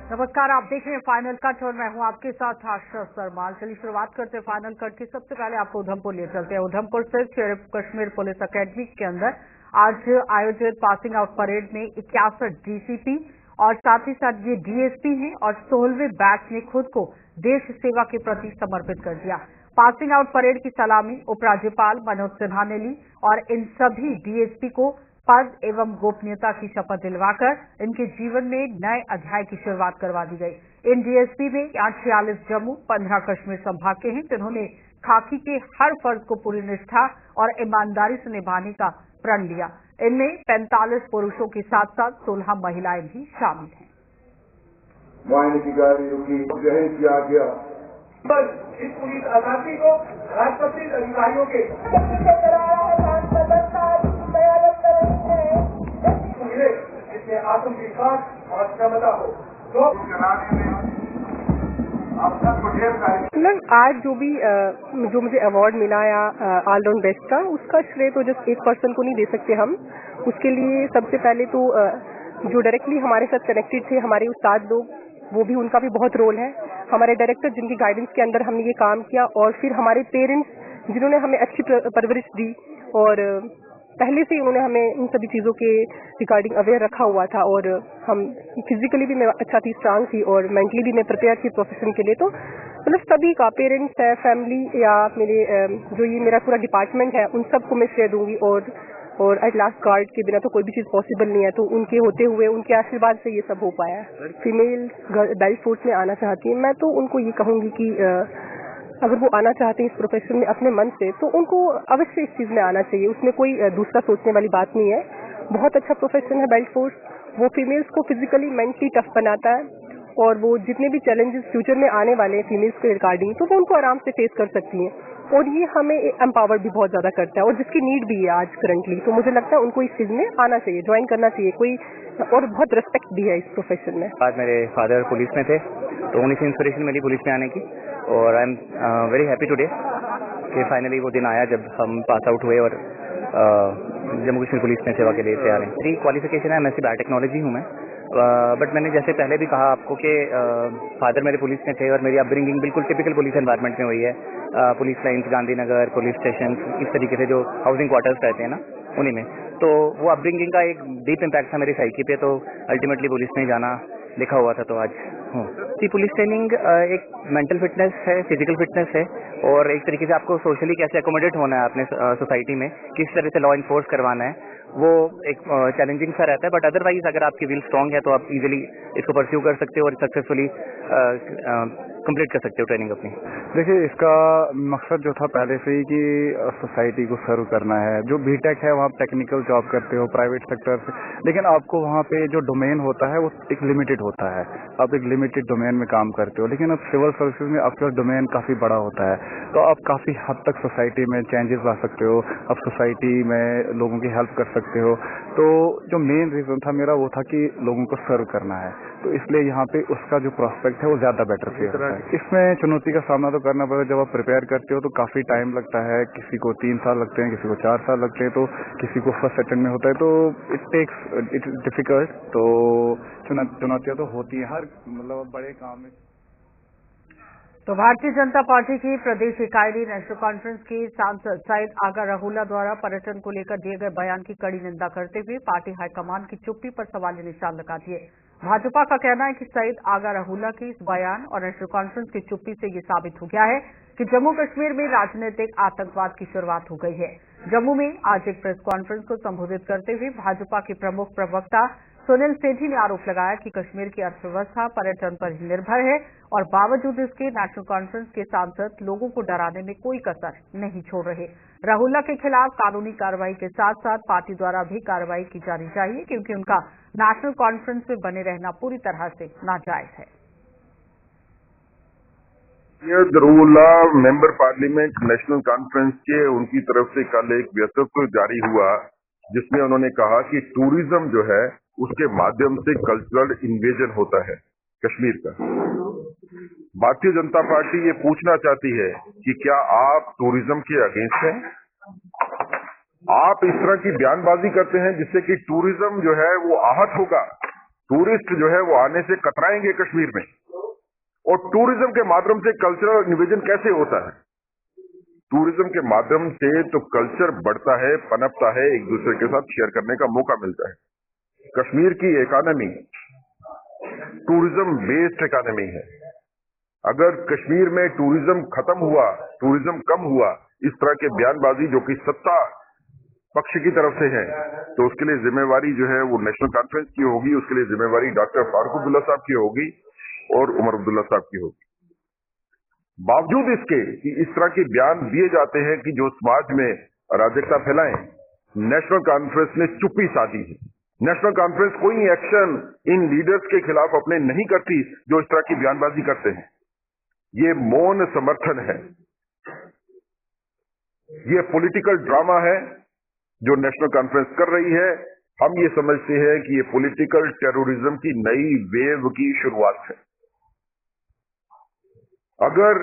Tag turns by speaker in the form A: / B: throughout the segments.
A: नमस्कार, आप देख रहे हैं फाइनल कट और मैं हूं आपके साथ आशा सरमाल। चलिए शुरुआत करते हैं फाइनल कट की। सबसे पहले आपको उधमपुर ले चलते हैं। उधमपुर से शेर कश्मीर पुलिस अकेडमी के अंदर आज आयोजित पासिंग आउट परेड में 61 डीसीपी और साथ ही साथ ये डीएसपी हैं और 16वें बैच ने खुद को देश सेवा के प्रति समर्पित कर दिया। पासिंग आउट परेड की सलामी उपराज्यपाल मनोज सिन्हा ने ली और इन सभी डीएसपी को पद एवं गोपनीयता की शपथ दिलवाकर इनके जीवन में नए अध्याय की शुरुआत करवा दी गई। इन डीएसपी में 46 जम्मू 15 कश्मीर संभाग के हैं, जिन्होंने खाकी के हर फर्ज को पूरी निष्ठा और ईमानदारी से निभाने का प्रण लिया। इनमें 45 पुरुषों के साथ साथ 16 महिलाएं भी शामिल हैं।
B: मायने की गाड़ियों की ग्रहण किया गया।
C: बस इस पुलिस आजादी को राजपत्रित अधिकारियों के इसमें आत्मविश्वास और क्षमता हो तो
D: आज जो मुझे अवार्ड मिला या ऑलराउंड बेस्ट का, उसका श्रेय तो जस्ट एक पर्सन को नहीं दे सकते हम। उसके लिए सबसे पहले तो जो डायरेक्टली हमारे साथ कनेक्टेड थे हमारे उस्ताद लोग, वो भी उनका भी बहुत रोल है। हमारे डायरेक्टर जिनकी गाइडेंस के अंदर हमने ये काम किया, और फिर हमारे पेरेंट्स जिन्होंने हमें अच्छी परवरिश दी और पहले से ही उन्होंने हमें इन सभी चीज़ों के रिगार्डिंग अवेयर रखा हुआ था। और हम फिजिकली भी मैं अच्छा थी, स्ट्रांग थी, और मेंटली भी मैं प्रिपेयर थी प्रोफेशन के लिए। तो मतलब सभी का, पेरेंट्स है, फैमिली या मेरे जो ये मेरा पूरा डिपार्टमेंट है, उन सबको मैं श्रेय दूंगी। और एट लास्ट गार्ड के बिना तो कोई भी चीज़ पॉसिबल नहीं है, तो उनके होते हुए, उनके आशीर्वाद से ये सब हो पाया है। फीमेल बेल्ट फोर्स में आना चाहती है, मैं तो उनको ये कहूँगी कि अगर वो आना चाहते हैं इस प्रोफेशन में अपने मन से, तो उनको अवश्य इस चीज़ में आना चाहिए। उसमें कोई दूसरा सोचने वाली बात नहीं है। बहुत अच्छा प्रोफेशन है बेल्ट फोर्स। वो फीमेल्स को फिजिकली मेंटली टफ बनाता है, और वो जितने भी चैलेंजेस फ्यूचर में आने वाले हैं फीमेल्स के रिगार्डिंग, तो वो उनको आराम से फेस कर सकती हैं। और ये हमें एम्पावर भी बहुत ज़्यादा करता है, और जिसकी नीड भी है आज करंटली। तो मुझे लगता है उनको इस चीज़ में आना चाहिए, ज्वाइन करना चाहिए कोई, और बहुत रिस्पेक्ट भी है इस प्रोफेशन में।
E: आज मेरे फादर पुलिस में थे, तो उन्हीं से इंस्पिरेशन मिली पुलिस में आने की। और I am very happy today कि फाइनली वो दिन आया जब हम पास आउट हुए और जम्मू कश्मीर पुलिस में सेवा के लिए तैयार हैं। मेरी क्वालिफिकेशन है एमएससी बायोटेक्नोलॉजी हूँ मैं। बट मैंने जैसे पहले भी कहा आपको कि फादर मेरे पुलिस में थे और मेरी अपब्रिंगिंग बिल्कुल टिपिकल पुलिस एनवायरनमेंट में हुई है। Police lines, Gandhinagar, police station, इस तरीके से जो हाउसिंग क्वार्टर्स रहते हैं ना, उन्हीं में। तो वो अपब्रिंगिंग का एक डीप इम्पैक्ट था मेरी साइकी पे, तो अल्टीमेटली पुलिस में जाना लिखा हुआ था, तो आज हूँ। पुलिस ट्रेनिंग एक मेंटल फिटनेस है, फिजिकल फिटनेस है, और एक तरीके से आपको सोशली कैसे अकोमोडेट होना है अपने सोसाइटी में, किस तरह से लॉ इन्फोर्स करवाना है, वो एक चैलेंजिंग सा रहता है। बट अदरवाइज अगर आपकी विल स्ट्रांग है तो आप इजीली इसको परस्यू कर सकते हो और सक्सेसफुली कंप्लीट कर सकते हो ट्रेनिंग अपनी।
F: देखिए, इसका मकसद जो था पहले से ही कि सोसाइटी को सर्व करना है। जो बीटेक है वहाँ टेक्निकल जॉब करते हो प्राइवेट सेक्टर से, लेकिन आपको वहाँ पे जो डोमेन होता है वो एक लिमिटेड होता है। आप एक लिमिटेड डोमेन में काम करते हो, लेकिन अब सिविल सर्विसेज में आपका डोमेन काफ़ी बड़ा होता है, तो आप काफ़ी हद तक सोसाइटी में चेंजेस ला सकते हो, आप सोसाइटी में लोगों की हेल्प कर सकते हो। तो जो मेन रीज़न था मेरा वो था कि लोगों को सर्व करना है, तो इसलिए यहाँ पे उसका जो प्रोस्पेक्ट है वो ज़्यादा बेटर फील होता है। इसमें चुनौती का सामना तो करना पड़ता है। जब आप प्रिपेयर करते हो तो काफ़ी टाइम लगता है, किसी को 3 साल लगते हैं, किसी को 4 साल लगते हैं, तो किसी को फर्स्ट अटेम्प्ट में होता है, तो इट्स डिफिकल्ट। तो चुनौतियाँ तो होती हैं हर मतलब बड़े काम में।
A: तो भारतीय जनता पार्टी की प्रदेश इकाई ने नेशनल कॉन्फ्रेंस के सांसद सईद आगा रहुल्ला द्वारा पर्यटन को लेकर दिए गए बयान की कड़ी निंदा करते हुए पार्टी हाईकमान की चुप्पी पर सवालिया निशान लगा दिए। भाजपा का कहना है कि सईद आगा रहुल्ला की इस बयान और नेशनल कॉन्फ्रेंस की चुप्पी से ये साबित हो गया है कि जम्मू कश्मीर में राजनीतिक आतंकवाद की शुरुआत हो गई है। जम्मू में आज एक प्रेस कॉन्फ्रेंस को संबोधित करते हुए भाजपा के प्रमुख प्रवक्ता सुनील सेठी ने आरोप लगाया कि कश्मीर की अर्थव्यवस्था पर्यटन पर ही निर्भर है, और बावजूद इसके नेशनल कॉन्फ्रेंस के सांसद लोगों को डराने में कोई कसर नहीं छोड़ रहे। रहुल्ला के खिलाफ कानूनी कार्रवाई के साथ साथ पार्टी द्वारा भी कार्रवाई की जानी चाहिए, क्योंकि उनका नेशनल कॉन्फ्रेंस में बने रहना पूरी तरह से नाजायज है।
B: रहुल्ला मेंबर पार्लियामेंट नेशनल कॉन्फ्रेंस के उनकी तरफ से कल एक व्यक्तित्व जारी हुआ, जिसमें उन्होंने कहा कि टूरिज्म जो है उसके माध्यम से कल्चरल इन्वेजन होता है कश्मीर का। भारतीय जनता पार्टी ये पूछना चाहती है कि क्या आप टूरिज्म के अगेंस्ट हैं? आप इस तरह की बयानबाजी करते हैं जिससे कि टूरिज्म जो है वो आहत होगा। टूरिस्ट जो है वो आने से कतराएंगे कश्मीर में, और टूरिज्म के माध्यम से कल्चरल निवेदन कैसे होता है? टूरिज्म के माध्यम से तो कल्चर बढ़ता है, पनपता है, एक दूसरे के साथ शेयर करने का मौका मिलता है। कश्मीर की इकोनॉमी टूरिज्म बेस्ड इकोनॉमी है। अगर कश्मीर में टूरिज्म खत्म हुआ, टूरिज्म कम हुआ, इस तरह के बयानबाजी जो कि सत्ता पक्ष की तरफ से है, तो उसके लिए जिम्मेवारी जो है वो नेशनल कॉन्फ्रेंस की होगी, उसके लिए जिम्मेवारी डॉक्टर फारूक अब्दुल्ला साहब की होगी और उमर अब्दुल्ला साहब की होगी। बावजूद इसके कि इस तरह के बयान दिए जाते हैं कि जो समाज में अराजकता फैलाएं, नेशनल कॉन्फ्रेंस ने चुप्पी साधी है। नेशनल कॉन्फ्रेंस कोई एक्शन इन लीडर्स के खिलाफ अपने नहीं करती जो इस तरह की बयानबाजी करते हैं। ये मौन समर्थन है, ये पॉलिटिकल ड्रामा है जो नेशनल कॉन्फ्रेंस कर रही है। हम ये समझते हैं कि ये पॉलिटिकल टेररिज्म की नई वेव की शुरुआत है। अगर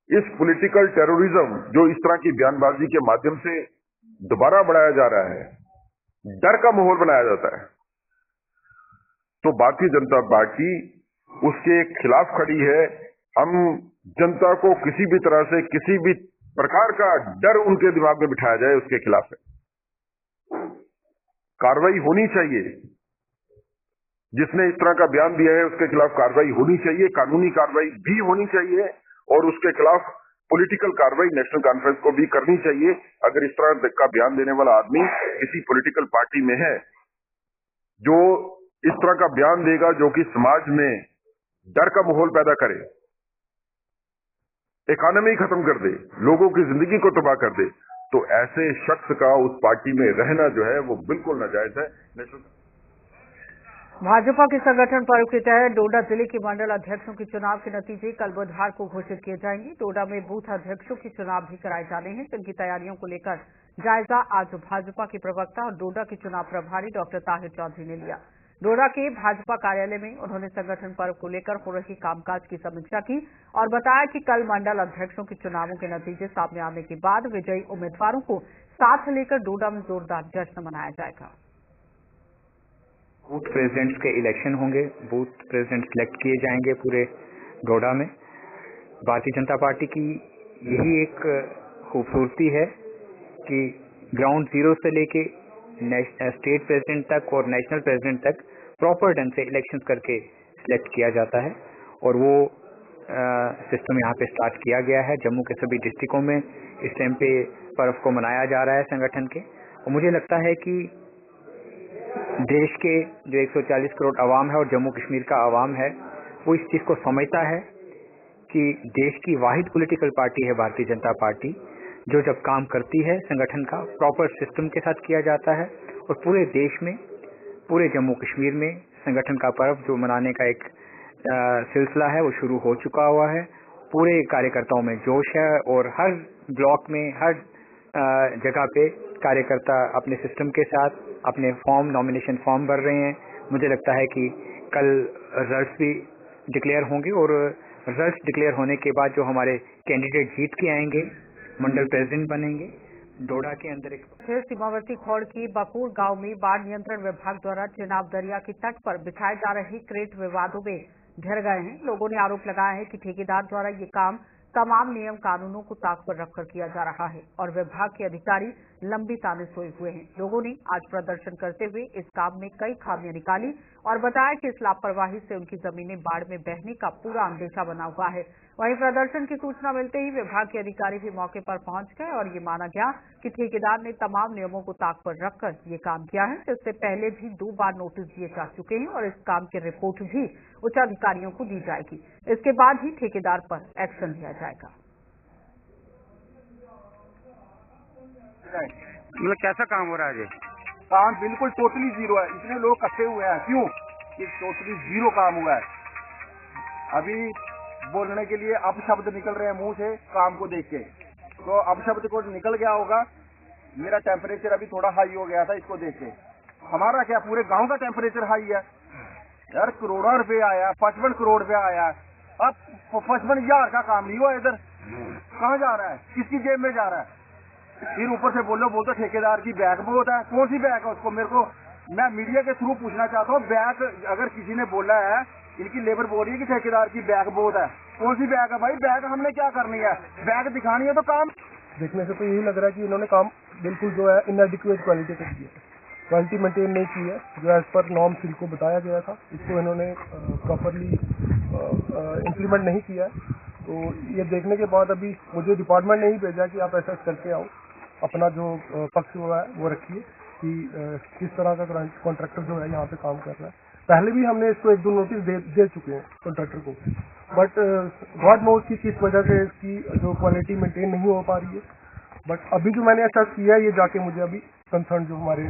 B: इस पॉलिटिकल टेररिज्म जो इस तरह की बयानबाजी के माध्यम से दोबारा बढ़ाया जा रहा है, डर का माहौल बनाया जाता है, तो भारतीय जनता पार्टी उसके खिलाफ खड़ी है। हम जनता को किसी भी तरह से किसी भी प्रकार का डर उनके दिमाग में बिठाया जाए उसके खिलाफ है। कार्रवाई होनी चाहिए। जिसने इस तरह का बयान दिया है उसके खिलाफ कार्रवाई होनी चाहिए, कानूनी कार्रवाई भी होनी चाहिए, और उसके खिलाफ पॉलिटिकल कार्रवाई नेशनल कॉन्फ्रेंस को भी करनी चाहिए। अगर इस तरह का बयान देने वाला आदमी किसी पॉलिटिकल पार्टी में है जो इस तरह का बयान देगा जो कि समाज में डर का माहौल पैदा करे, इकोनॉमी खत्म कर दे, लोगों की जिंदगी को तबाह कर दे, तो ऐसे शख्स का उस पार्टी में रहना जो है वो बिल्कुल नाजायज है।
A: भाजपा के संगठन पर्व के तहत डोडा जिले के मंडल अध्यक्षों के चुनाव के नतीजे कल बुधवार को घोषित किए जाएंगे। डोडा में बूथ अध्यक्षों के चुनाव भी कराए जाने हैं, जिनकी तैयारियों को लेकर जायजा आज भाजपा के प्रवक्ता और डोडा के चुनाव प्रभारी डॉक्टर ताहिर चौधरी ने लिया। डोडा के भाजपा कार्यालय में उन्होंने संगठन पर्व को लेकर हो रही कामकाज की समीक्षा की और बताया कि कल मंडल अध्यक्षों के चुनावों के नतीजे सामने आने के बाद विजयी उम्मीदवारों को साथ लेकर डोडा में जोरदार जश्न मनाया जाएगा।
G: बूथ प्रेसिडेंट्स के इलेक्शन होंगे, बूथ प्रेसिडेंट सिलेक्ट किए जाएंगे पूरे डोडा में। भारतीय जनता पार्टी की यही एक खूबसूरती है कि ग्राउंड जीरो से लेके स्टेट प्रेसिडेंट तक और नेशनल प्रेसिडेंट तक प्रॉपर ढंग से इलेक्शंस करके सिलेक्ट किया जाता है, और वो सिस्टम यहाँ पे स्टार्ट किया गया है। जम्मू के सभी डिस्ट्रिक्टों में इस टाइम पे पर्व को मनाया जा रहा है संगठन के, और मुझे लगता है कि देश के जो 140 करोड़ आवाम है और जम्मू कश्मीर का आवाम है, वो इस चीज़ को समझता है कि देश की वाहिद पॉलिटिकल पार्टी है भारतीय जनता पार्टी, जो जब काम करती है संगठन का प्रॉपर सिस्टम के साथ किया जाता है, और पूरे देश में, पूरे जम्मू कश्मीर में संगठन का पर्व जो मनाने का एक सिलसिला है वो शुरू हो चुका हुआ है। पूरे कार्यकर्ताओं में जोश है, और हर ब्लॉक में, हर जगह पे कार्यकर्ता अपने सिस्टम के साथ अपने फॉर्म, नॉमिनेशन फॉर्म भर रहे हैं। मुझे लगता है कि कल रिजल्ट्स भी डिक्लेयर होंगे, और रिजल्ट्स डिक्लेयर होने के बाद जो हमारे कैंडिडेट जीत के आएंगे, मंडल प्रेसिडेंट बनेंगे। डोडा के अंदर एक
A: सीमावर्ती खौड़ की बकूर गांव में बाढ़ नियंत्रण विभाग द्वारा चेनाब दरिया के तट पर बिछाए जा रहे क्रेट विवादों में घिर गए हैं। लोगों ने आरोप लगाया है कि ठेकेदार द्वारा ये काम तमाम नियम कानूनों को ताक पर रखकर किया जा रहा है और विभाग के अधिकारी लंबी ताने सोए हुए हैं। लोगों ने आज प्रदर्शन करते हुए इस काम में कई खामियां निकाली और बताया कि इस लापरवाही से उनकी जमीनें बाढ़ में बहने का पूरा अंदेशा बना हुआ है। वहीं प्रदर्शन की सूचना मिलते ही विभाग के अधिकारी भी मौके पर पहुंच गए और ये माना गया कि ठेकेदार ने तमाम नियमों को ताक पर रखकर ये काम किया है। इससे पहले भी 2 बार नोटिस दिए जा चुके हैं और इस काम की रिपोर्ट भी उच्च अधिकारियों को दी जाएगी। इसके बाद ही ठेकेदार पर एक्शन लिया जाएगा।
H: मतलब कैसा काम हो रहा है?
C: काम बिल्कुल टोटली जीरो है। इतने लोग इकट्ठे हुए हैं, क्यों? कि टोटली जीरो काम हुआ है। अभी बोलने के लिए अपशब्द निकल रहे हैं मुंह से काम को देख के, तो अपशब्द को निकल गया होगा। मेरा टेम्परेचर अभी थोड़ा हाई हो गया था इसको देख के। हमारा क्या, पूरे गांव का टेम्परेचर हाई है यार। करोड़ों रुपए आया, 55 करोड़ रुपया आया। अब 55,000 का काम नहीं हुआ इधर। कहाँ जा रहा है? किसकी जेब में जा रहा है? फिर ऊपर से बोलते ठेकेदार की बैग बहुत है। कौन सी बैग है उसको? मेरे को मैं मीडिया के थ्रू पूछना चाहता हूँ, बैक अगर किसी ने बोला है, इनकी लेबर बोल रही है कि ठेकेदार की बैक बहुत है, कौन सी बैक है भाई? बैक हमने क्या करनी है? बैक दिखानी है तो काम
I: देखने से तो यही लग रहा है कि इन्होंने काम बिल्कुल जो है इनएडिक्वेट क्वालिटी का किया है, क्वालिटी मेंटेन नहीं की है जो एज पर नॉर्म्स इनको बताया गया था, इसको इन्होंने प्रॉपरली इम्प्लीमेंट नहीं किया है। तो ये देखने के बाद अभी मुझे डिपार्टमेंट ने ही भेजा कि आप ऐसा करके आओ, अपना जो पक्ष हुआ है वो रखिए कि किस तरह का कॉन्ट्रैक्टर जो है यहाँ पे काम कर रहा है। पहले भी हमने इसको 1-2 नोटिस दे चुके हैं कॉन्ट्रैक्टर को, बट गॉड नोज की किस वजह से इसकी जो क्वालिटी मेंटेन नहीं हो पा रही है। बट अभी जो मैंने ऐसा किया है, ये जाके मुझे अभी कंसर्न जो हमारे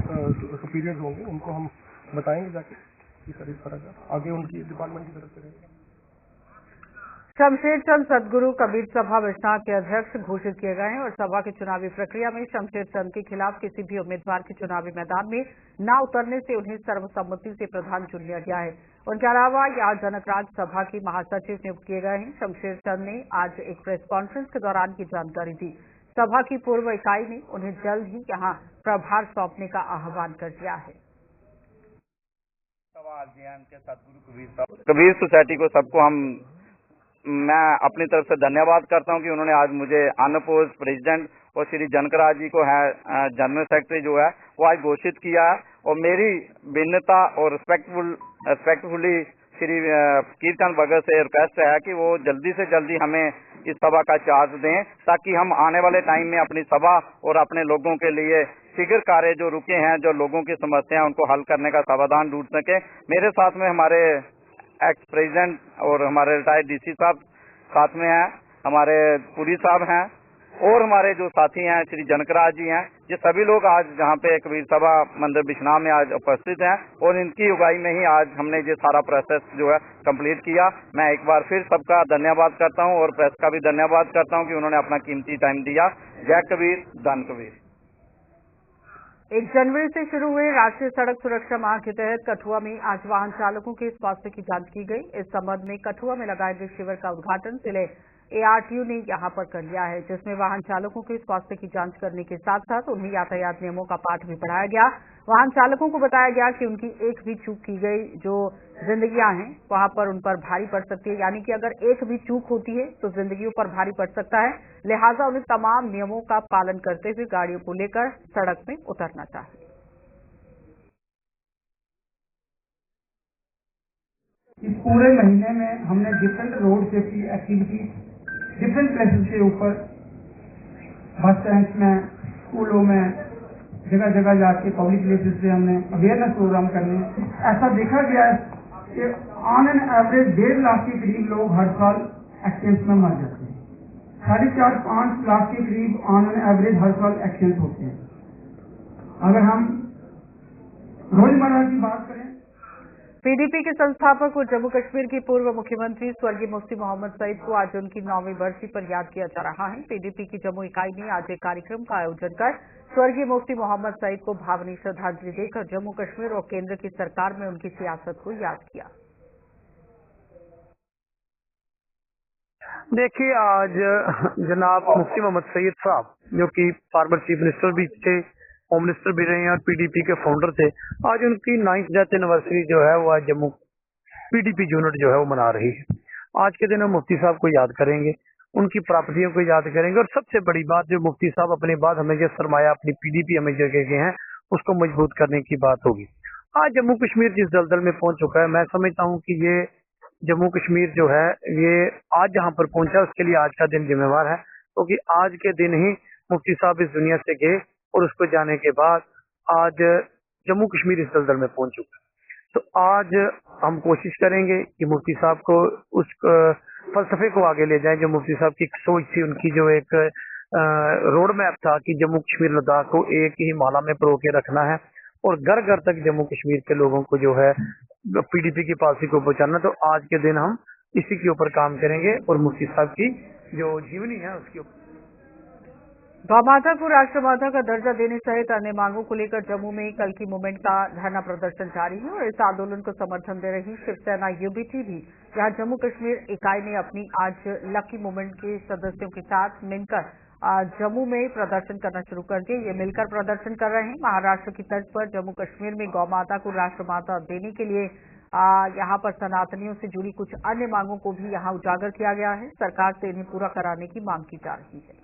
I: सुपीरियर्स होंगे उनको हम बताएंगे जाके कि सर इस तरह का आगे उनकी डिपार्टमेंट की तरफ से रहेगा।
A: शमशेर चंद सदगुरु कबीर सभा विश्वनाथ के अध्यक्ष घोषित किए गए हैं और सभा की चुनावी प्रक्रिया में शमशेर चंद के खिलाफ किसी भी उम्मीदवार के चुनावी मैदान में न उतरने से उन्हें सर्वसम्मति से प्रधान चुन लिया गया है। उनके अलावा यहां जनकराज सभा की महासचिव नियुक्त किए गए हैं। शमशेर चंद ने आज एक प्रेस कॉन्फ्रेंस के दौरान की जानकारी दी। सभा की पूर्व इकाई ने उन्हें जल्द ही यहां प्रभार सौंपने का आह्वान कर दिया है।
E: कबीर सोसाइटी को सबको मैं अपनी तरफ से धन्यवाद करता हूं कि उन्होंने आज मुझे अनअपोज प्रेसिडेंट और श्री जनकराज जी को है जनरल सेक्रेटरी जो है वो आज घोषित किया है। और मेरी भिन्नता और रिस्पेक्टफुली श्री कीर्तन भगत से रिक्वेस्ट है कि वो जल्दी से जल्दी हमें इस सभा का चार्ज दें ताकि हम आने वाले टाइम में अपनी सभा और अपने लोगों के लिए शीघ्र कार्य जो रुके हैं, जो लोगों की समस्या है उनको हल करने का समाधान ढूंढ सके। मेरे साथ में हमारे एक्स प्रेसिडेंट और हमारे रिटायर्ड डीसी साहब साथ में हैं, हमारे पुरी साहब हैं और हमारे जो साथी हैं श्री जनकराज जी हैं। ये सभी लोग आज जहाँ पे कबीर सभा मंदिर बिश्नाह में आज उपस्थित हैं और इनकी अगुवाई में ही आज हमने ये सारा प्रोसेस जो है कंप्लीट किया। मैं एक बार फिर सबका धन्यवाद करता हूँ और प्रेस का भी धन्यवाद करता हूँ कि उन्होंने अपना कीमती टाइम दिया। जय कबीर, धन कबीर।
A: 1 जनवरी से शुरू हुए राष्ट्रीय सड़क सुरक्षा माह के तहत कठुआ में आज वाहन चालकों के स्वास्थ्य की जांच की गई। इस संबंध में कठुआ में लगाए गए शिविर का उद्घाटन जिले ARTU ने यहां पर कर लिया है, जिसमें वाहन चालकों के स्वास्थ्य की जांच करने के साथ साथ उन्हें यातायात नियमों का पाठ भी पढ़ाया गया। वाहन चालकों को बताया गया कि उनकी एक भी चूक की गई जो जिंदगियां हैं वहां पर उन पर भारी पड़ सकती है, यानी कि अगर एक भी चूक होती है तो जिंदगियों पर भारी पड़ सकता है। लिहाजा उन्हें तमाम नियमों का पालन करते हुए गाड़ियों को लेकर सड़क में उतरना चाहिए।
J: इस पूरे महीने में हमने different road safety activity different places के ऊपर बस स्टैंड में, स्कूलों में, जगह जगह जाके पब्लिक प्लेसेस पे हमने अवेयरनेस प्रोग्राम करने। ऐसा देखा गया है कि ऑन एन एवरेज 1.5 लाख के करीब लोग हर साल एक्सीडेंट्स में मर जाते हैं। 4.5-5 लाख के करीब ऑन एन एवरेज हर साल एक्सीडेंट होते हैं। अगर हम रोजमर्रा की बात करें,
A: PDP के संस्थापक और जम्मू कश्मीर के पूर्व मुख्यमंत्री स्वर्गीय मुफ्ती मोहम्मद सईद को आज उनकी 9वीं बरसी पर याद किया जा रहा है। PDP की जम्मू इकाई ने आज एक कार्यक्रम का आयोजन कर स्वर्गीय मुफ्ती मोहम्मद सईद को भावनीय श्रद्धांजलि देकर जम्मू कश्मीर और केंद्र की सरकार में उनकी सियासत को याद किया।
K: देखिए, आज जनाब मुफ्ती मोहम्मद सईद साहब जो कि फॉर्मर चीफ मिनिस्टर भी थे, होम मिनिस्टर भी रहे हैं और PDP के फाउंडर थे, आज उनकी 9th डेथ एनिवर्सरी जो है वो आज जम्मू PDP यूनिट जो है वो मना रही है। आज के दिन हम मुफ्ती साहब को याद करेंगे, उनकी प्राप्तियों को याद करेंगे और सबसे बड़ी बात जो मुफ्ती साहब अपने बाद हमें जो सरमाया अपनी PDP हमें जो गए हैं उसको मजबूत करने की बात होगी। आज जम्मू कश्मीर जिस दलदल में पहुंच चुका है, मैं समझता हूँ कि ये जम्मू कश्मीर जो है ये आज जहाँ पर पहुंचा उसके लिए आज का दिन जिम्मेवार है, क्योंकि आज के दिन ही मुफ्ती साहब इस दुनिया से गए और उसको जाने के बाद आज जम्मू कश्मीर इस दलदल में पहुंच चुका है। तो आज हम कोशिश करेंगे कि मुफ्ती साहब को उस फलसफे को आगे ले जाएं जो मुफ्ती साहब की सोच थी, उनकी जो एक रोड मैप था कि जम्मू कश्मीर लद्दाख को एक ही माला में परो के रखना है और घर घर तक जम्मू कश्मीर के लोगों को जो है PDP की पॉलिसी को पहुंचाना। तो आज के दिन हम इसी के ऊपर काम करेंगे और मुफ्ती साहब की जो जीवनी है उसके ऊपर।
A: गौमाता को राष्ट्रमाता का दर्जा देने सहित अन्य मांगों को लेकर जम्मू में कल की मूवमेंट का धरना प्रदर्शन जारी है और इस आंदोलन को समर्थन दे रही शिवसेना UBT भी यहां जम्मू कश्मीर इकाई ने अपनी आज लकी मूवमेंट के सदस्यों के साथ मिलकर जम्मू में प्रदर्शन करना शुरू कर दिए। ये मिलकर प्रदर्शन कर रहे हैं। महाराष्ट्र की तर्ज पर जम्मू कश्मीर में गौ माता को राष्ट्रमाता देने के लिए यहाँ पर सनातनियों से जुड़ी कुछ अन्य मांगों को भी यहाँ उजागर किया गया है। सरकार से इन्हें पूरा कराने की मांग की जा रही है।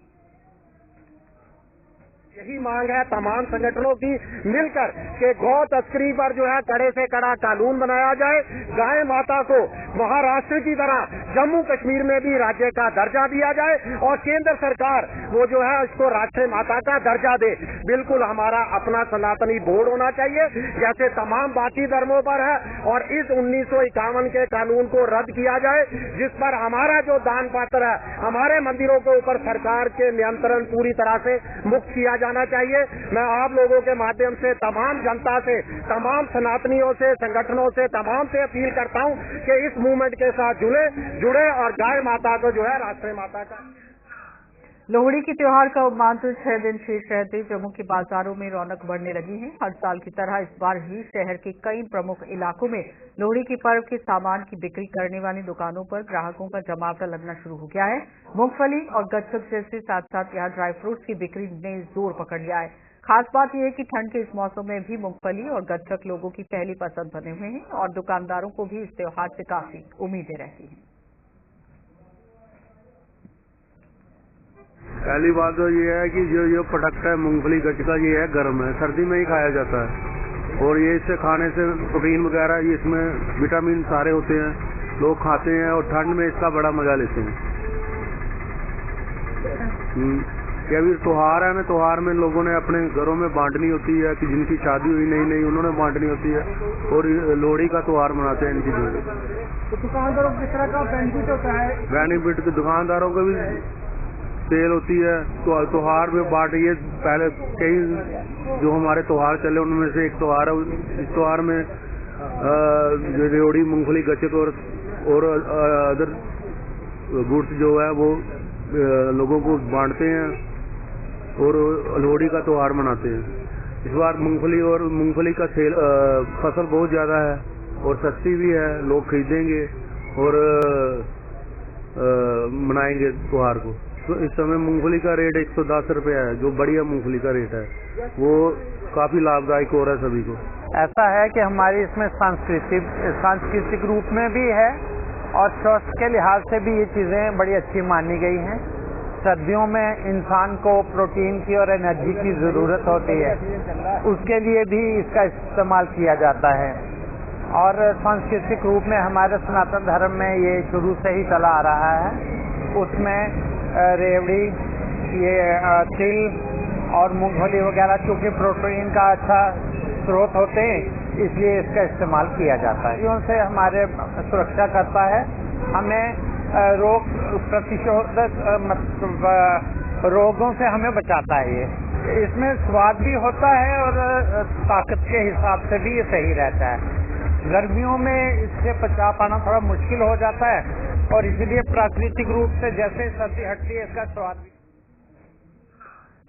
L: यही मांग है तमाम संगठनों की मिलकर कि गौ तस्करी पर जो है कड़े से कड़ा कानून बनाया जाए। गाय माता को महाराष्ट्र की तरह जम्मू कश्मीर में भी राज्य का दर्जा दिया जाए और केंद्र सरकार वो जो है इसको राष्ट्रीय माता का दर्जा दे। बिल्कुल हमारा अपना सनातनी बोर्ड होना चाहिए जैसे तमाम बाकी धर्मों पर है और इस 1951 के कानून को रद्द किया जाए जिस पर हमारा जो दान पात्र है हमारे मंदिरों के ऊपर सरकार के नियंत्रण पूरी तरह से मुक्त किया जाना चाहिए। मैं आप लोगों के माध्यम से तमाम जनता से, तमाम सनातनियों से, संगठनों से, तमाम से अपील करता हूं कि इस मूवमेंट के साथ जुड़े और गाय माता को जो है राष्ट्रीय माता का।
A: लोहड़ी के त्योहार का मात्र 6 दिन शेष रहते जम्मू के बाजारों में रौनक बढ़ने लगी है। हर साल की तरह इस बार भी शहर के कई प्रमुख इलाकों में लोहड़ी के पर्व के सामान की बिक्री करने वाली दुकानों पर ग्राहकों का जमावड़ा लगना शुरू हो गया है। मूंगफली और गच्छक जैसे साथ साथ यहाँ ड्राई फ्रूट्स की बिक्री ने जोर पकड़ लिया है। खास बात यह है कि ठंड के इस मौसम में भी मूंगफली और गच्छक लोगों की पहली पसंद बने हुए हैं और दुकानदारों को भी इस त्योहार से काफी उम्मीदें रहती हैं।
M: पहली बात तो ये है कि जो प्रोडक्ट है मूंगफली गचका ये है गर्म है, सर्दी में ही खाया जाता है और ये इससे खाने से प्रोटीन वगैरह ये इसमें विटामिन सारे होते हैं, लोग खाते हैं और ठंड में इसका बड़ा मजा लेते हैं। ये अभी त्योहार है ना, त्योहार में लोगों ने अपने घरों में बांटनी होती है कि जिनकी शादी हुई नहीं उन्होंने बांटनी होती है और लोहड़ी का त्योहार मनाते हैं इन चीजों से।
J: तो दुकानदारों को किस तरह का बेनिफिट होता है?
M: बेनिफिट के दुकानदारों को भी सेल होती है तो त्योहार में बांटिए। पहले कई जो हमारे त्योहार चले उनमें से एक त्योहार है, इस त्योहार में रेवड़ी मूंगफली गचक और अदर गुड्स जो है वो लोगों को बांटते हैं और लोहड़ी का त्योहार मनाते हैं। इस बार मूंगफली का सेल फसल बहुत ज्यादा है और सस्ती भी है, लोग खरीदेंगे और मनाएंगे त्योहार को। तो इस समय मूंगफली का रेट 110 रुपया है, जो बढ़िया मूंगफली का रेट है वो काफी लाभदायक हो रहा है सभी को।
N: ऐसा है कि हमारी इसमें सांस्कृतिक रूप में भी है और स्वास्थ्य के लिहाज से भी ये चीजें बड़ी अच्छी मानी गई हैं। सर्दियों में इंसान को प्रोटीन की और एनर्जी की जरूरत होती है, उसके लिए भी इसका इस्तेमाल किया जाता है और सांस्कृतिक रूप में हमारे सनातन धर्म में ये शुरू से ही चला आ रहा है। उसमें रेवड़ी, ये तिल और मूंगफली वगैरह चूंकि प्रोटीन का अच्छा स्रोत होते हैं इसलिए इसका इस्तेमाल किया जाता है। इनसे हमारे सुरक्षा करता है, हमें रोग प्रतिशोधक रोगों से हमें बचाता है। ये इसमें स्वाद भी होता है और ताकत के हिसाब से भी ये सही रहता है। गर्मियों में इससे पचा पाना थोड़ा मुश्किल हो जाता है और इसलिए प्राकृतिक रूप से जैसे सर्दी हटती है इसका स्वाद भी।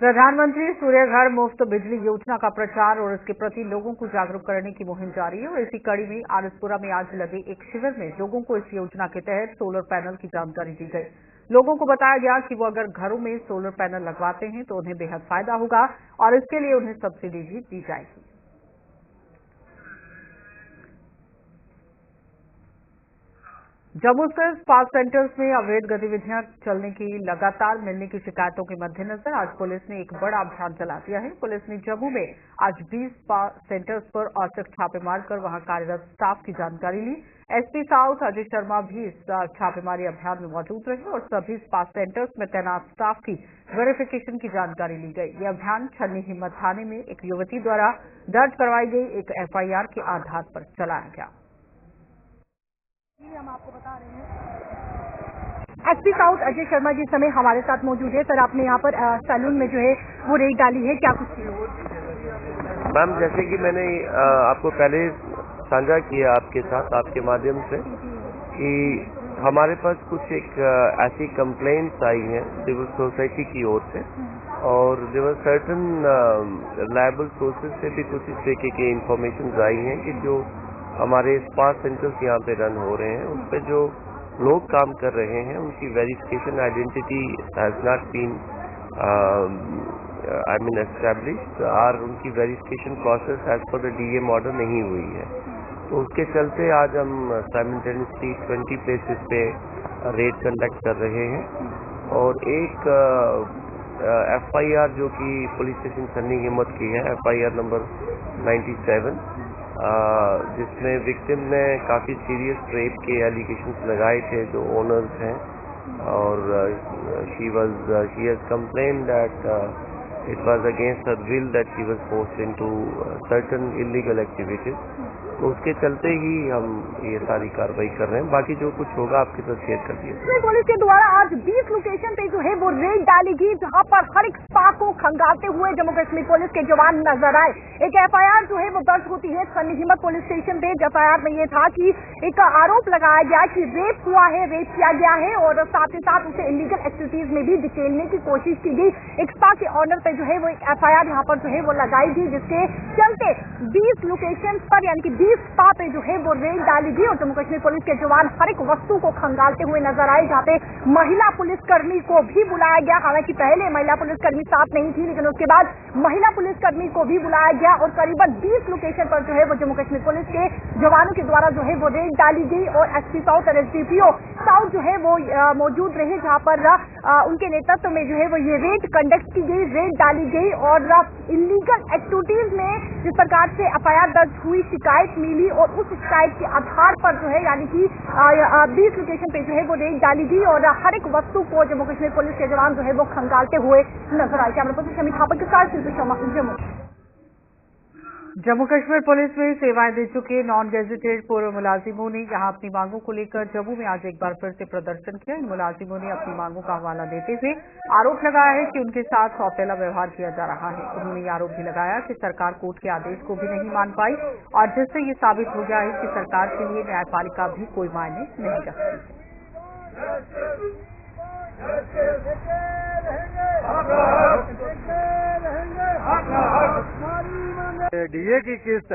A: प्रधानमंत्री सूर्य घर मुफ्त बिजली योजना का प्रचार और इसके प्रति लोगों को जागरूक करने की मुहिम जारी है और इसी कड़ी में आरसपुरा में आज लगे एक शिविर में लोगों को इस योजना के तहत सोलर पैनल की जानकारी दी गई। लोगों को बताया गया कि वो अगर घरों में सोलर पैनल लगवाते हैं तो उन्हें बेहद फायदा होगा और इसके लिए उन्हें सब्सिडी भी दी जाएगी। जम्मू स्थित स्पा सेंटर्स में अवैध गतिविधियां चलने की लगातार मिलने की शिकायतों के मद्देनजर आज पुलिस ने एक बड़ा अभियान चला दिया है। पुलिस ने जम्मू में आज 20 स्पा सेंटर्स पर औचक छापे मारकर वहां कार्यरत स्टाफ की जानकारी ली। एसपी साउथ अजय शर्मा भी इस छापेमारी अभियान में मौजूद रहे और सभी स्पा सेंटर्स में तैनात स्टाफ की वेरिफिकेशन की जानकारी ली गई। यह अभियान छन्नी हिम्मत थाने में एक युवती द्वारा दर्ज करवाई गई एक एफआईआर के आधार पर चलाया गया।
O: हम आपको बता रहे हैं एसपी साउथ अजय शर्मा जी समय हमारे साथ मौजूद है। सर, आपने यहाँ पर सैलून में जो है वो रेड डाली है, क्या कुछ?
P: मैम, जैसे कि मैंने आपको पहले साझा किया आपके साथ आपके माध्यम से कि हमारे पास कुछ एक ऐसी कंप्लेंट्स आई हैं सिविल सोसाइटी की ओर से और देयर सर्टेन रिलायबल सोर्सेज से भी कुछ इस तरीके की इंफॉर्मेशन आई हैं कि जो हमारे स्पा सेंटर्स यहाँ पे रन हो रहे हैं उस पे जो लोग काम कर रहे हैं उनकी verification identity has not been established और उनकी verification process as per the DA model नहीं हुई है। तो उसके चलते आज हम साइमल्टेनियसली 20 प्लेसेस पे रेड कंडक्ट कर रहे हैं और एक FIR जो कि पुलिस स्टेशन सन्नी हिम्मत की है, FIR नंबर 97, जिसमें विक्टिम ने काफ़ी सीरियस रेप के एलिगेशंस लगाए थे जो ओनर्स हैं और she has complained that it was against her will that she was forced into certain illegal activities. तो उसके चलते ही हम ये सारी कार्रवाई कर रहे हैं। बाकी जो कुछ होगा आपके साथ शेयर कर दिया।
O: पुलिस के द्वारा आज 20 लोकेशन पे जो है वो रेड डाली गई, जहां पर हर एक स्पा को खंगालते हुए जम्मू कश्मीर पुलिस के जवान नजर आए। एक FIR जो है वो दर्ज होती है सन्नी हिम्मत पुलिस स्टेशन पे। FIR में ये था कि एक आरोप लगाया गया कि रेप हुआ है, रेप किया गया है और साथ ही साथ उसे इलीगल एक्टिविटीज में भी धकेलने की कोशिश की गई। एक स्पा के ऑनर पे जो है वो एक FIR यहाँ पर जो है वो लगाई गई, जिसके चलते 20 लोकेशन पर यानी कि 20 स्पा पे जो है वो रेड डाली गई और जम्मू कश्मीर पुलिस के जवान हर एक वस्तु को खंगालते हुए नजर आए, जहाँ पे महिला पुलिसकर्मी को भी बुलाया गया। हालांकि पहले महिला पुलिसकर्मी साथ नहीं थी, लेकिन उसके बाद महिला पुलिसकर्मी को भी बुलाया गया और करीबन 20 लोकेशन पर जो है वो जम्मू कश्मीर पुलिस के जवानों के द्वारा जो है वो रेड डाली गई और SP साउथ और SDPO साउथ जो है वो मौजूद रहे, जहाँ पर उनके नेतृत्व में जो है वो ये रेड कंडक्ट की गई, रेड डाली गई और इलीगल एक्टिविटीज में जिस प्रकार से FIR दर्ज हुई, शिकायत मिली और उस शिकायत के आधार पर जो है यानी कि 20 लोकेशन पे जो है वो रेड डाली गई और हर एक वस्तु को जम्मू कश्मीर पुलिस के जवान जो है वो खंगालते हुए नजर आए। कैमरा पर्सन शमी थापा के साथ शिल्पी शर्मा, जम्मू।
A: जम्मू कश्मीर पुलिस में सेवाएं दे चुके नॉन गेजेटेड पूर्व मुलाजिमों ने यहां अपनी मांगों को लेकर जम्मू में आज एक बार फिर से प्रदर्शन किया। इन मुलाजिमों ने अपनी मांगों का हवाला देते हुए आरोप लगाया है कि उनके साथ सौतेला व्यवहार किया जा रहा है। उन्होंने ये आरोप भी लगाया कि सरकार कोर्ट के आदेश को भी नहीं मान पाई और जिससे ये साबित हो गया है कि सरकार के लिए न्यायपालिका भी कोई मायने नहीं रखती।
Q: DA की किस्त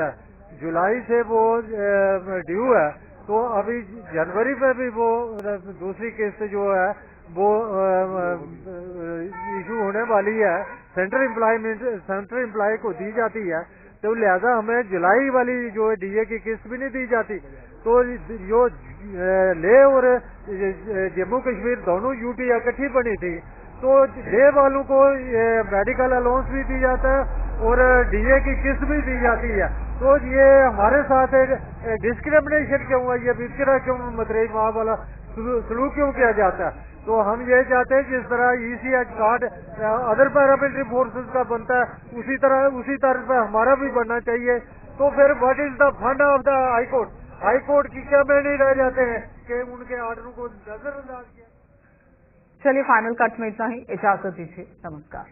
Q: जुलाई से वो ड्यू है, तो अभी जनवरी में भी वो दूसरी किस्त जो है वो इशू होने वाली है। सेंट्रल एम्प्लॉय को दी जाती है, तो लिहाजा हमें जुलाई वाली जो DA की किस्त भी नहीं दी जाती। तो जो ले और जम्मू कश्मीर दोनों यूटी इकट्ठी बनी थी, तो ले वालों को मेडिकल अलाउंस भी दी जाता है और DA की किस्त भी दी जाती है। तो ये हमारे साथ डिस्क्रिमिनेशन क्यों है, ये वितकरा क्यों, मतरेई माँ वाला सलूक क्यों किया जाता है। तो हम ये चाहते हैं जिस तरह ECH card other paramilitary forces का बनता है, उसी तरह पे हमारा भी बनना चाहिए। तो फिर what is the fund of the high court की क्या में नहीं रह जाते हैं कि उनके ऑर्डर को नजरअंदाज किया।
A: चलिए फाइनल कट में इतना ही, इजाजत दीजिए, नमस्कार।